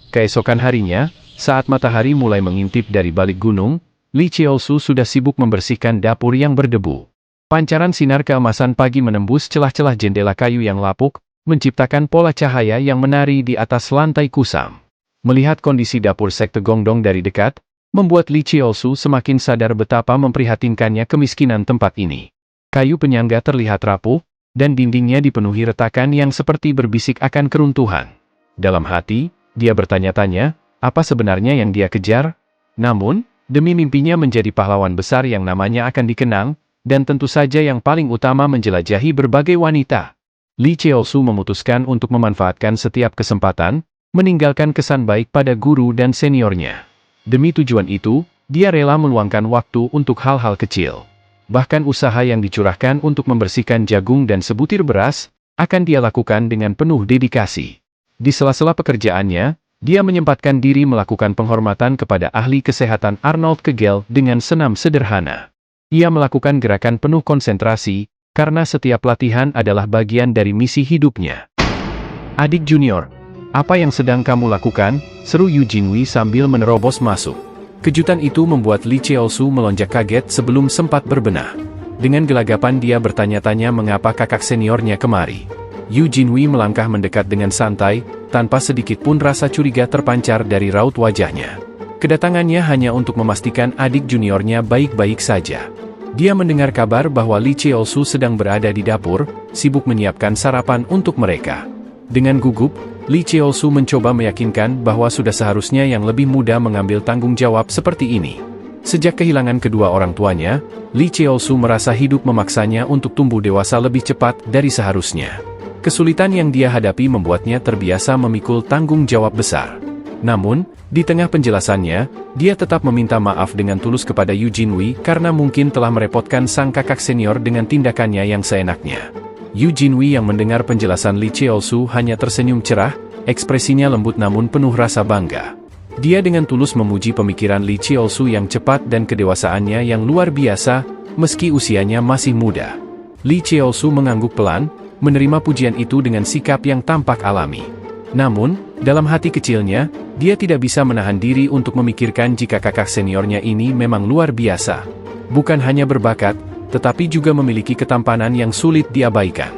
Keesokan harinya, saat matahari mulai mengintip dari balik gunung, Li Cheolsu sudah sibuk membersihkan dapur yang berdebu. Pancaran sinar keemasan pagi menembus celah-celah jendela kayu yang lapuk, menciptakan pola cahaya yang menari di atas lantai kusam. Melihat kondisi dapur sekte Gongdong dari dekat, membuat Li Cheolsu semakin sadar betapa memprihatinkannya kemiskinan tempat ini. Kayu penyangga terlihat rapuh, dan dindingnya dipenuhi retakan yang seperti berbisik akan keruntuhan. Dalam hati, dia bertanya-tanya, apa sebenarnya yang dia kejar? Namun, demi mimpinya menjadi pahlawan besar yang namanya akan dikenang, dan tentu saja yang paling utama menjelajahi berbagai wanita, Li Cheolsu memutuskan untuk memanfaatkan setiap kesempatan, meninggalkan kesan baik pada guru dan seniornya. Demi tujuan itu, dia rela meluangkan waktu untuk hal-hal kecil. Bahkan usaha yang dicurahkan untuk membersihkan jagung dan sebutir beras, akan dia lakukan dengan penuh dedikasi. Di sela-sela pekerjaannya, dia menyempatkan diri melakukan penghormatan kepada ahli kesehatan Arnold Kegel dengan senam sederhana. Ia melakukan gerakan penuh konsentrasi, karena setiap latihan adalah bagian dari misi hidupnya. Adik junior, apa yang sedang kamu lakukan? Seru Yu Jinwi sambil menerobos masuk. Kejutan itu membuat Li Cheolsu melonjak kaget sebelum sempat berbenah. Dengan gelagapan dia bertanya-tanya mengapa kakak seniornya kemari. Yu Jinwi melangkah mendekat dengan santai, tanpa sedikit pun rasa curiga terpancar dari raut wajahnya. Kedatangannya hanya untuk memastikan adik juniornya baik-baik saja. Dia mendengar kabar bahwa Li Cheolsu sedang berada di dapur, sibuk menyiapkan sarapan untuk mereka. Dengan gugup, Li Cheolsu mencoba meyakinkan bahwa sudah seharusnya yang lebih muda mengambil tanggung jawab seperti ini. Sejak kehilangan kedua orang tuanya, Li Cheolsu merasa hidup memaksanya untuk tumbuh dewasa lebih cepat dari seharusnya. Kesulitan yang dia hadapi membuatnya terbiasa memikul tanggung jawab besar. Namun, di tengah penjelasannya, dia tetap meminta maaf dengan tulus kepada Yu Jinwi karena mungkin telah merepotkan sang kakak senior dengan tindakannya yang seenaknya. Yu Jinwi yang mendengar penjelasan Li Cheolsu hanya tersenyum cerah, ekspresinya lembut namun penuh rasa bangga. Dia dengan tulus memuji pemikiran Li Cheolsu yang cepat dan kedewasaannya yang luar biasa, meski usianya masih muda. Li Cheolsu mengangguk pelan, menerima pujian itu dengan sikap yang tampak alami. Namun, dalam hati kecilnya, dia tidak bisa menahan diri untuk memikirkan jika kakak seniornya ini memang luar biasa. Bukan hanya berbakat, tetapi juga memiliki ketampanan yang sulit diabaikan.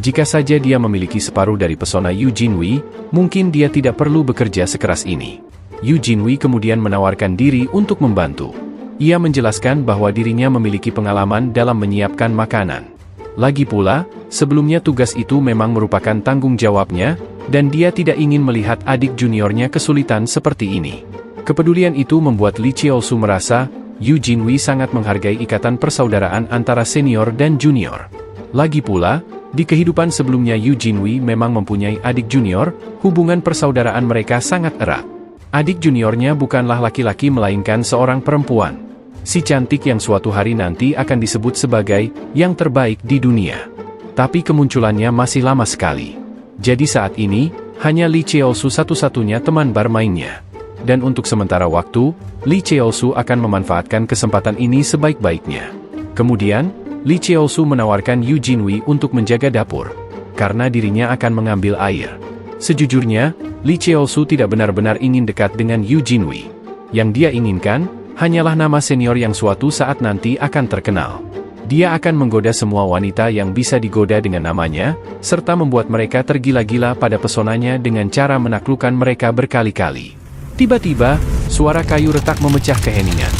Jika saja dia memiliki separuh dari pesona Yu Jinwi, mungkin dia tidak perlu bekerja sekeras ini. Yu Jinwi kemudian menawarkan diri untuk membantu. Ia menjelaskan bahwa dirinya memiliki pengalaman dalam menyiapkan makanan. Lagi pula, sebelumnya tugas itu memang merupakan tanggung jawabnya, dan dia tidak ingin melihat adik juniornya kesulitan seperti ini. Kepedulian itu membuat Li Cheolsu merasa, Yu Jinwi sangat menghargai ikatan persaudaraan antara senior dan junior. Lagi pula, di kehidupan sebelumnya Yu Jinwi memang mempunyai adik junior, hubungan persaudaraan mereka sangat erat. Adik juniornya bukanlah laki-laki melainkan seorang perempuan. Si cantik yang suatu hari nanti akan disebut sebagai yang terbaik di dunia. Tapi kemunculannya masih lama sekali. Jadi saat ini, hanya Li Cheolsu satu-satunya teman bermainnya. Dan untuk sementara waktu, Li Cheolsu akan memanfaatkan kesempatan ini sebaik-baiknya. Kemudian, Li Cheolsu menawarkan Yu Jinwi untuk menjaga dapur, karena dirinya akan mengambil air. Sejujurnya, Li Cheolsu tidak benar-benar ingin dekat dengan Yu Jinwi. Yang dia inginkan, hanyalah nama senior yang suatu saat nanti akan terkenal. Dia akan menggoda semua wanita yang bisa digoda dengan namanya, serta membuat mereka tergila-gila pada pesonanya dengan cara menaklukkan mereka berkali-kali. Tiba-tiba, suara kayu retak memecah keheningan.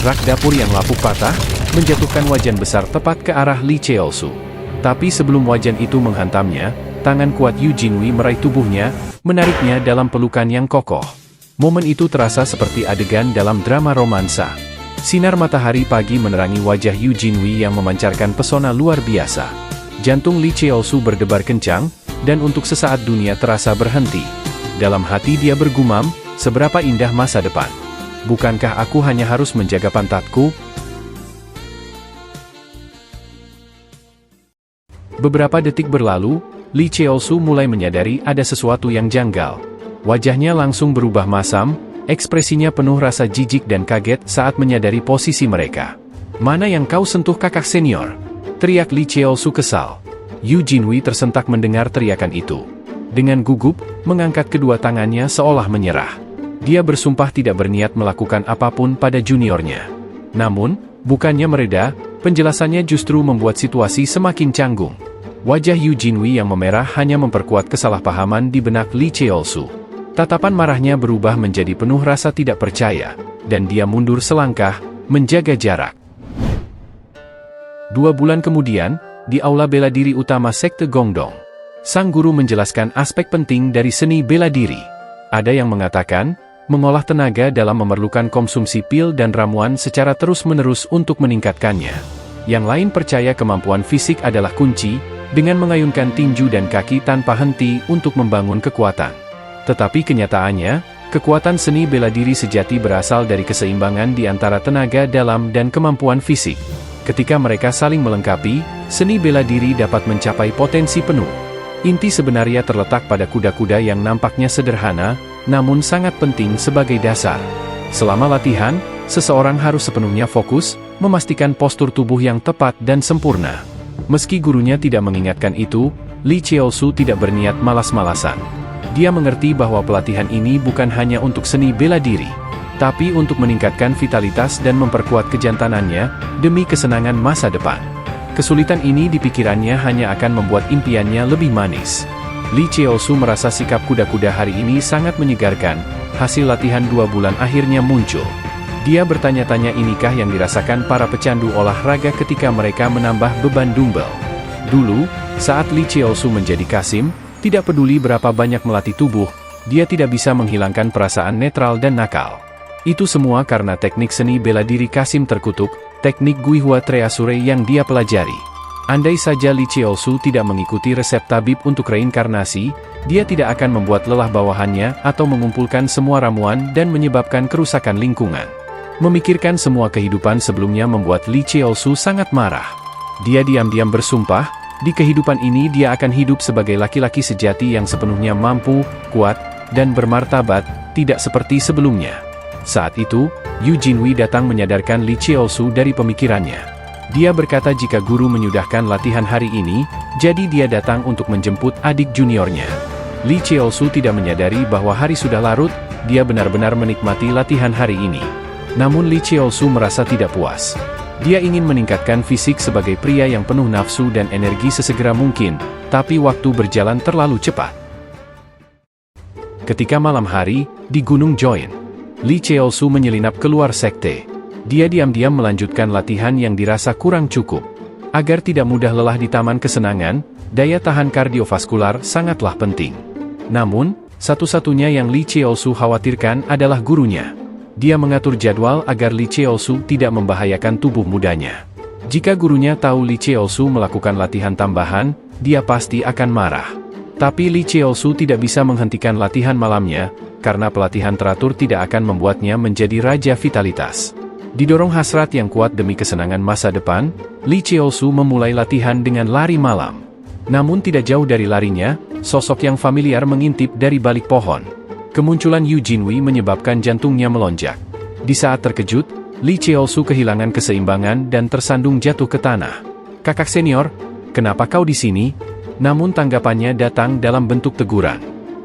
Rak dapur yang lapuk patah, menjatuhkan wajan besar tepat ke arah Li Cheolsu. Tapi sebelum wajan itu menghantamnya, tangan kuat Yu Jinwi meraih tubuhnya, menariknya dalam pelukan yang kokoh. Momen itu terasa seperti adegan dalam drama romansa. Sinar matahari pagi menerangi wajah Yu Jinwi yang memancarkan pesona luar biasa. Jantung Li Cheolsu berdebar kencang, dan untuk sesaat dunia terasa berhenti. Dalam hati dia bergumam, seberapa indah masa depan. Bukankah aku hanya harus menjaga pantatku? Beberapa detik berlalu, Li Cheolsu mulai menyadari ada sesuatu yang janggal. Wajahnya langsung berubah masam, ekspresinya penuh rasa jijik dan kaget saat menyadari posisi mereka. "Mana yang kau sentuh kakak senior?" teriak Li Cheolsu kesal. Yu Jinwi tersentak mendengar teriakan itu. Dengan gugup, mengangkat kedua tangannya seolah menyerah. Dia bersumpah tidak berniat melakukan apapun pada juniornya. Namun, bukannya mereda, penjelasannya justru membuat situasi semakin canggung. Wajah Yu Jinwi yang memerah hanya memperkuat kesalahpahaman di benak Lee Cheol-su. Tatapan marahnya berubah menjadi penuh rasa tidak percaya, dan dia mundur selangkah, menjaga jarak. 2 bulan kemudian, di aula bela diri utama Sekte Gongdong, sang guru menjelaskan aspek penting dari seni bela diri. Ada yang mengatakan, mengolah tenaga dalam memerlukan konsumsi pil dan ramuan secara terus-menerus untuk meningkatkannya. Yang lain percaya kemampuan fisik adalah kunci, dengan mengayunkan tinju dan kaki tanpa henti untuk membangun kekuatan. Tetapi kenyataannya, kekuatan seni bela diri sejati berasal dari keseimbangan di antara tenaga dalam dan kemampuan fisik. Ketika mereka saling melengkapi, seni bela diri dapat mencapai potensi penuh. Inti sebenarnya terletak pada kuda-kuda yang nampaknya sederhana, namun sangat penting sebagai dasar. Selama latihan, seseorang harus sepenuhnya fokus, memastikan postur tubuh yang tepat dan sempurna. Meski gurunya tidak mengingatkan itu, Lee Cheol-su tidak berniat malas-malasan. Dia mengerti bahwa pelatihan ini bukan hanya untuk seni bela diri, tapi untuk meningkatkan vitalitas dan memperkuat kejantanannya demi kesenangan masa depan. Kesulitan ini di pikirannya hanya akan membuat impiannya lebih manis. Lee Cheol-su merasa sikap kuda-kuda hari ini sangat menyegarkan. Hasil latihan 2 bulan akhirnya muncul. Dia bertanya-tanya, inikah yang dirasakan para pecandu olahraga ketika mereka menambah beban dumbbell. Dulu, saat Lee Cheol-su menjadi Kasim, tidak peduli berapa banyak melatih tubuh, dia tidak bisa menghilangkan perasaan netral dan nakal. Itu semua karena teknik seni bela diri Kasim terkutuk, teknik Guihua Treasure yang dia pelajari. Andai saja Lee Cheol-su tidak mengikuti resep tabib untuk reinkarnasi, dia tidak akan membuat lelah bawahannya atau mengumpulkan semua ramuan dan menyebabkan kerusakan lingkungan. Memikirkan semua kehidupan sebelumnya membuat Lee Cheol-su sangat marah. Dia diam-diam bersumpah, di kehidupan ini dia akan hidup sebagai laki-laki sejati yang sepenuhnya mampu, kuat, dan bermartabat, tidak seperti sebelumnya. Saat itu, Yu Jinwi datang menyadarkan Lee Cheol-su dari pemikirannya. Dia berkata jika guru menyudahkan latihan hari ini, jadi dia datang untuk menjemput adik juniornya. Lee Cheol-su tidak menyadari bahwa hari sudah larut, dia benar-benar menikmati latihan hari ini. Namun Lee Cheol-su merasa tidak puas. Dia ingin meningkatkan fisik sebagai pria yang penuh nafsu dan energi sesegera mungkin, tapi waktu berjalan terlalu cepat. Ketika malam hari, di Gunung Join, Lee Cheol-su menyelinap keluar sekte. Dia diam-diam melanjutkan latihan yang dirasa kurang cukup. Agar tidak mudah lelah di taman kesenangan, daya tahan kardiovaskular sangatlah penting. Namun, satu-satunya yang Lee Cheol-su khawatirkan adalah gurunya. Dia mengatur jadwal agar Lee Cheol-su tidak membahayakan tubuh mudanya. Jika gurunya tahu Lee Cheol-su melakukan latihan tambahan, dia pasti akan marah. Tapi Lee Cheol-su tidak bisa menghentikan latihan malamnya, karena pelatihan teratur tidak akan membuatnya menjadi raja vitalitas. Didorong hasrat yang kuat demi kesenangan masa depan, Lee Cheol-su memulai latihan dengan lari malam. Namun tidak jauh dari larinya, sosok yang familiar mengintip dari balik pohon. Kemunculan Yu Jinwi menyebabkan jantungnya melonjak. Di saat terkejut, Lee Cheol-su kehilangan keseimbangan dan tersandung jatuh ke tanah. "Kakak senior, kenapa kau di sini?" Namun tanggapannya datang dalam bentuk teguran.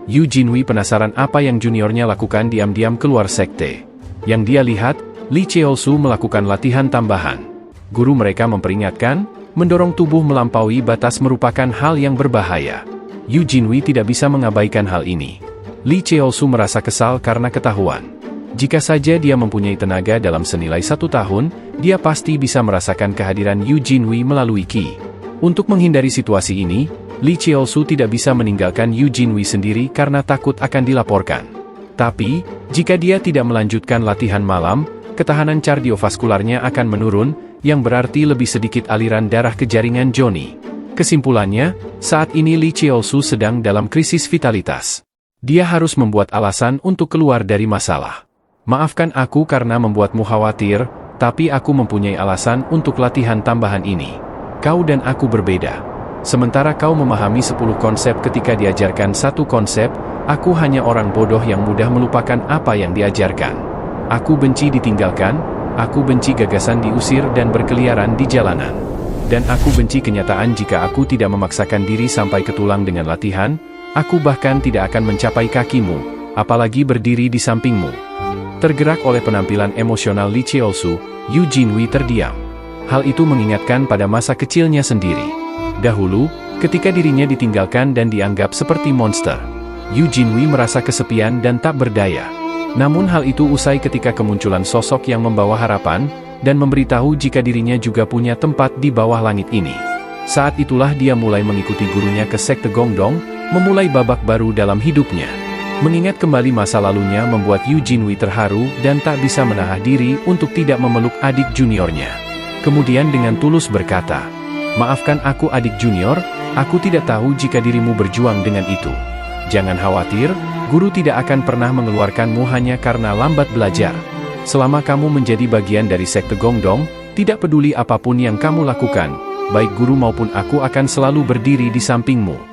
Yu Jinwi penasaran apa yang juniornya lakukan diam-diam keluar sekte. Yang dia lihat, Lee Cheol-su melakukan latihan tambahan. Guru mereka memperingatkan, mendorong tubuh melampaui batas merupakan hal yang berbahaya. Yu Jinwi tidak bisa mengabaikan hal ini. Lee Cheol-su merasa kesal karena ketahuan. Jika saja dia mempunyai tenaga dalam senilai 1 tahun, dia pasti bisa merasakan kehadiran Yu Jinwi melalui Qi. Untuk menghindari situasi ini, Lee Cheol-su tidak bisa meninggalkan Yu Jinwi sendiri karena takut akan dilaporkan. Tapi, jika dia tidak melanjutkan latihan malam, ketahanan kardiovaskularnya akan menurun, yang berarti lebih sedikit aliran darah ke jaringan Johnny. Kesimpulannya, saat ini Lee Cheol-su sedang dalam krisis vitalitas. Dia harus membuat alasan untuk keluar dari masalah. "Maafkan aku karena membuatmu khawatir, tapi aku mempunyai alasan untuk latihan tambahan ini. Kau dan aku berbeda. Sementara kau memahami 10 konsep ketika diajarkan 1 konsep, aku hanya orang bodoh yang mudah melupakan apa yang diajarkan. Aku benci ditinggalkan, aku benci gagasan diusir dan berkeliaran di jalanan. Dan aku benci kenyataan jika aku tidak memaksakan diri sampai ke tulang dengan latihan, Aku bahkan tidak akan mencapai kakimu, apalagi berdiri di sampingmu. Tergerak oleh penampilan emosional Li Cheolsu, Yu Jinhui terdiam. Hal itu mengingatkan pada masa kecilnya sendiri. Dahulu, ketika dirinya ditinggalkan dan dianggap seperti monster, Yu Jinhui merasa kesepian dan tak berdaya. Namun hal itu usai ketika kemunculan sosok yang membawa harapan, dan memberitahu jika dirinya juga punya tempat di bawah langit ini. Saat itulah dia mulai mengikuti gurunya ke sekte Gongdong, memulai babak baru dalam hidupnya. Mengingat kembali masa lalunya membuat Yu Jinhui terharu dan tak bisa menahan diri untuk tidak memeluk adik juniornya. Kemudian dengan tulus berkata, "Maafkan aku adik junior, aku tidak tahu jika dirimu berjuang dengan itu. Jangan khawatir, guru tidak akan pernah mengeluarkanmu hanya karena lambat belajar. Selama kamu menjadi bagian dari sekte Gongdong, tidak peduli apapun yang kamu lakukan, baik guru maupun aku akan selalu berdiri di sampingmu."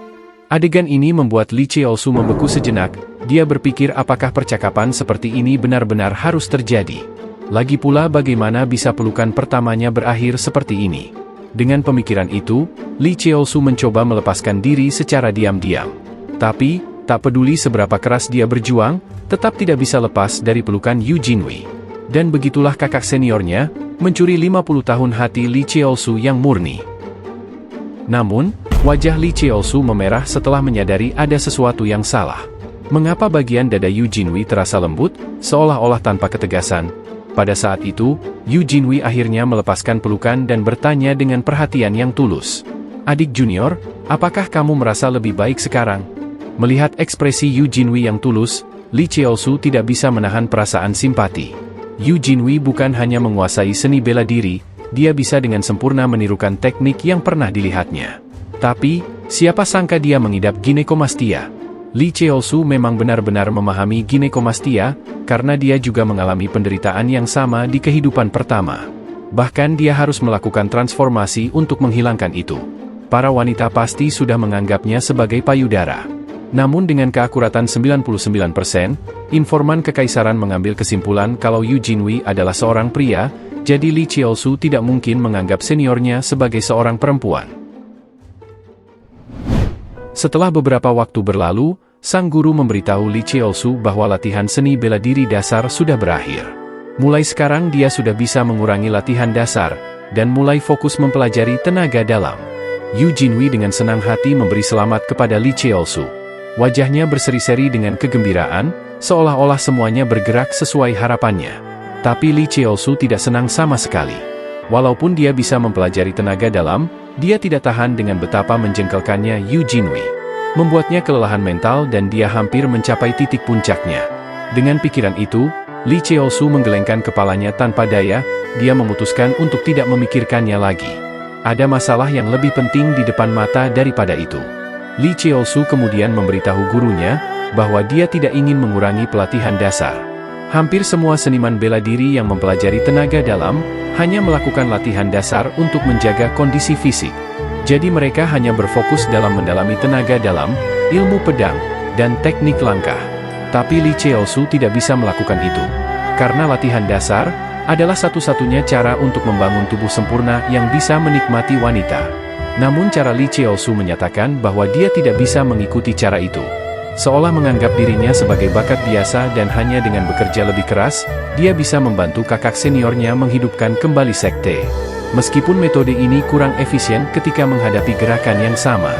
Adegan ini membuat Li Cheolsu membeku sejenak, dia berpikir apakah percakapan seperti ini benar-benar harus terjadi. Lagi pula bagaimana bisa pelukan pertamanya berakhir seperti ini. Dengan pemikiran itu, Li Cheolsu mencoba melepaskan diri secara diam-diam. Tapi, tak peduli seberapa keras dia berjuang, tetap tidak bisa lepas dari pelukan Yu Jinhui. Dan begitulah kakak seniornya, mencuri 50 tahun hati Li Cheolsu yang murni. Namun, wajah Li Cheolsu memerah setelah menyadari ada sesuatu yang salah. Mengapa bagian dada Yu Jinhui terasa lembut, seolah-olah tanpa ketegasan? Pada saat itu, Yu Jinhui akhirnya melepaskan pelukan dan bertanya dengan perhatian yang tulus. "Adik junior, apakah kamu merasa lebih baik sekarang?" Melihat ekspresi Yu Jinhui yang tulus, Li Cheolsu tidak bisa menahan perasaan simpati. Yu Jinhui bukan hanya menguasai seni bela diri, dia bisa dengan sempurna menirukan teknik yang pernah dilihatnya. Tapi, siapa sangka dia mengidap ginekomastia. Li Cheolsu memang benar-benar memahami ginekomastia, karena dia juga mengalami penderitaan yang sama di kehidupan pertama. Bahkan dia harus melakukan transformasi untuk menghilangkan itu. Para wanita pasti sudah menganggapnya sebagai payudara. Namun dengan keakuratan 99%, informan kekaisaran mengambil kesimpulan kalau Yu Jinhui adalah seorang pria, jadi Li Cheolsu tidak mungkin menganggap seniornya sebagai seorang perempuan. Setelah beberapa waktu berlalu, sang guru memberitahu Li Cheolsu bahwa latihan seni bela diri dasar sudah berakhir. Mulai sekarang dia sudah bisa mengurangi latihan dasar, dan mulai fokus mempelajari tenaga dalam. Yu Jinhui dengan senang hati memberi selamat kepada Li Cheolsu. Wajahnya berseri-seri dengan kegembiraan, seolah-olah semuanya bergerak sesuai harapannya. Tapi Li Cheolsu tidak senang sama sekali. Walaupun dia bisa mempelajari tenaga dalam, dia tidak tahan dengan betapa menjengkelkannya Yu Jinhui. Membuatnya kelelahan mental dan dia hampir mencapai titik puncaknya. Dengan pikiran itu, Li Cheolsu menggelengkan kepalanya tanpa daya, dia memutuskan untuk tidak memikirkannya lagi. Ada masalah yang lebih penting di depan mata daripada itu. Li Cheolsu kemudian memberitahu gurunya, bahwa dia tidak ingin mengurangi pelatihan dasar. Hampir semua seniman bela diri yang mempelajari tenaga dalam, hanya melakukan latihan dasar untuk menjaga kondisi fisik. Jadi mereka hanya berfokus dalam mendalami tenaga dalam, ilmu pedang, dan teknik langkah. Tapi Li Cheolsu tidak bisa melakukan itu. Karena latihan dasar, adalah satu-satunya cara untuk membangun tubuh sempurna yang bisa menikmati wanita. Namun cara Li Cheolsu menyatakan bahwa dia tidak bisa mengikuti cara itu. Seolah menganggap dirinya sebagai bakat biasa dan hanya dengan bekerja lebih keras, dia bisa membantu kakak seniornya menghidupkan kembali sekte. Meskipun metode ini kurang efisien ketika menghadapi gerakan yang sama.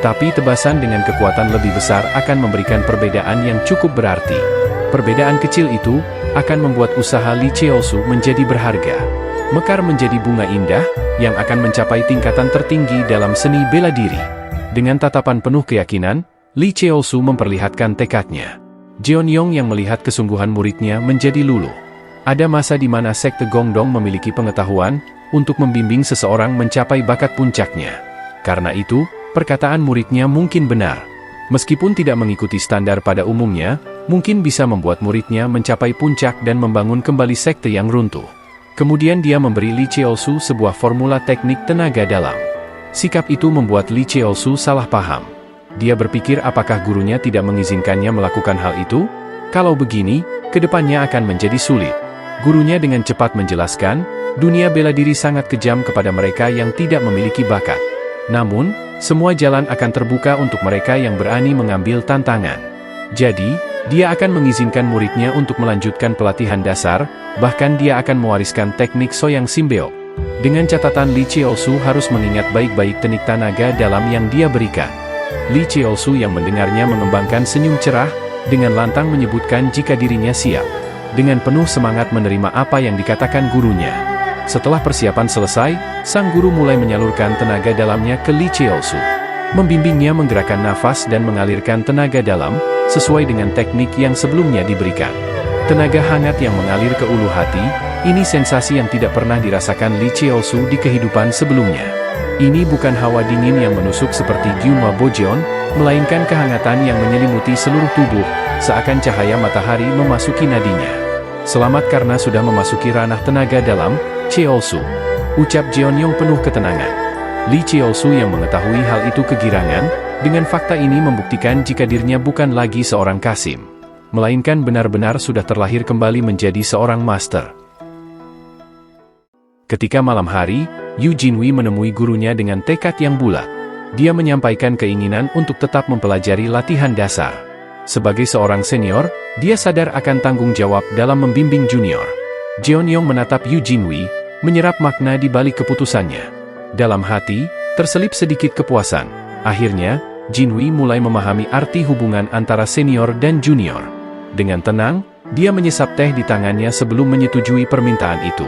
Tapi tebasan dengan kekuatan lebih besar akan memberikan perbedaan yang cukup berarti. Perbedaan kecil itu, akan membuat usaha Li Cheolsu menjadi berharga. Mekar menjadi bunga indah, yang akan mencapai tingkatan tertinggi dalam seni bela diri. Dengan tatapan penuh keyakinan, Li Cheolsu memperlihatkan tekadnya. Jeonyong yang melihat kesungguhan muridnya menjadi luluh. Ada masa di mana sekte Gongdong memiliki pengetahuan, untuk membimbing seseorang mencapai bakat puncaknya. Karena itu, perkataan muridnya mungkin benar. Meskipun tidak mengikuti standar pada umumnya, mungkin bisa membuat muridnya mencapai puncak dan membangun kembali sekte yang runtuh. Kemudian dia memberi Li Cheolsu sebuah formula teknik tenaga dalam. Sikap itu membuat Li Cheolsu salah paham. Dia berpikir apakah gurunya tidak mengizinkannya melakukan hal itu? Kalau begini, kedepannya akan menjadi sulit. Gurunya dengan cepat menjelaskan, dunia bela diri sangat kejam kepada mereka yang tidak memiliki bakat. Namun, semua jalan akan terbuka untuk mereka yang berani mengambil tantangan. Jadi, dia akan mengizinkan muridnya untuk melanjutkan pelatihan dasar, bahkan dia akan mewariskan teknik Soyang Simbeok. Dengan catatan Li Cheolsu harus mengingat baik-baik teknik tenaga dalam yang dia berikan. Li Cheolsu yang mendengarnya mengembangkan senyum cerah, dengan lantang menyebutkan jika dirinya siap. Dengan penuh semangat menerima apa yang dikatakan gurunya. Setelah persiapan selesai, sang guru mulai menyalurkan tenaga dalamnya ke Li Cheolsu. Membimbingnya menggerakkan nafas dan mengalirkan tenaga dalam, sesuai dengan teknik yang sebelumnya diberikan. Tenaga hangat yang mengalir ke ulu hati, ini sensasi yang tidak pernah dirasakan Li Cheolsu di kehidupan sebelumnya. Ini bukan hawa dingin yang menusuk seperti Gyunhwa Bojeon, melainkan kehangatan yang menyelimuti seluruh tubuh, seakan cahaya matahari memasuki nadinya. Selamat karena sudah memasuki ranah tenaga dalam, Cheolsu, ucap Jeonyong penuh ketenangan. Li Cheolsu yang mengetahui hal itu kegirangan, dengan fakta ini membuktikan jika dirinya bukan lagi seorang kasim, melainkan benar-benar sudah terlahir kembali menjadi seorang master. Ketika malam hari, Yu Jinwi menemui gurunya dengan tekad yang bulat. Dia menyampaikan keinginan untuk tetap mempelajari latihan dasar. Sebagai seorang senior, dia sadar akan tanggung jawab dalam membimbing junior. Jeonyong menatap Yu Jinwi, menyerap makna di balik keputusannya. Dalam hati, terselip sedikit kepuasan. Akhirnya, Jinwi mulai memahami arti hubungan antara senior dan junior. Dengan tenang, dia menyesap teh di tangannya sebelum menyetujui permintaan itu.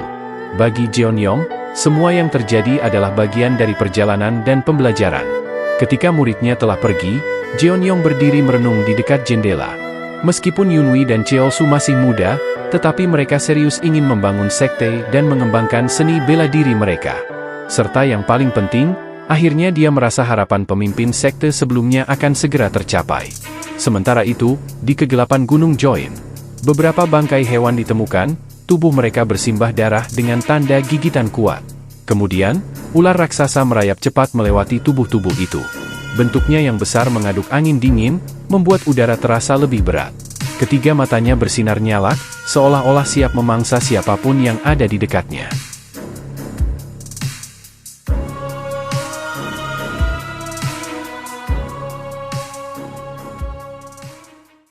Bagi Jeonyong, semua yang terjadi adalah bagian dari perjalanan dan pembelajaran. Ketika muridnya telah pergi, Jeonyong berdiri merenung di dekat jendela. Meskipun Yunwi dan Cheolsu masih muda, tetapi mereka serius ingin membangun sekte dan mengembangkan seni bela diri mereka. Serta yang paling penting, akhirnya dia merasa harapan pemimpin sekte sebelumnya akan segera tercapai. Sementara itu, di kegelapan Gunung Join, beberapa bangkai hewan ditemukan, tubuh mereka bersimbah darah dengan tanda gigitan kuat. Kemudian, ular raksasa merayap cepat melewati tubuh-tubuh itu. Bentuknya yang besar mengaduk angin dingin, membuat udara terasa lebih berat. Ketiga matanya bersinar nyala, seolah-olah siap memangsa siapapun yang ada di dekatnya.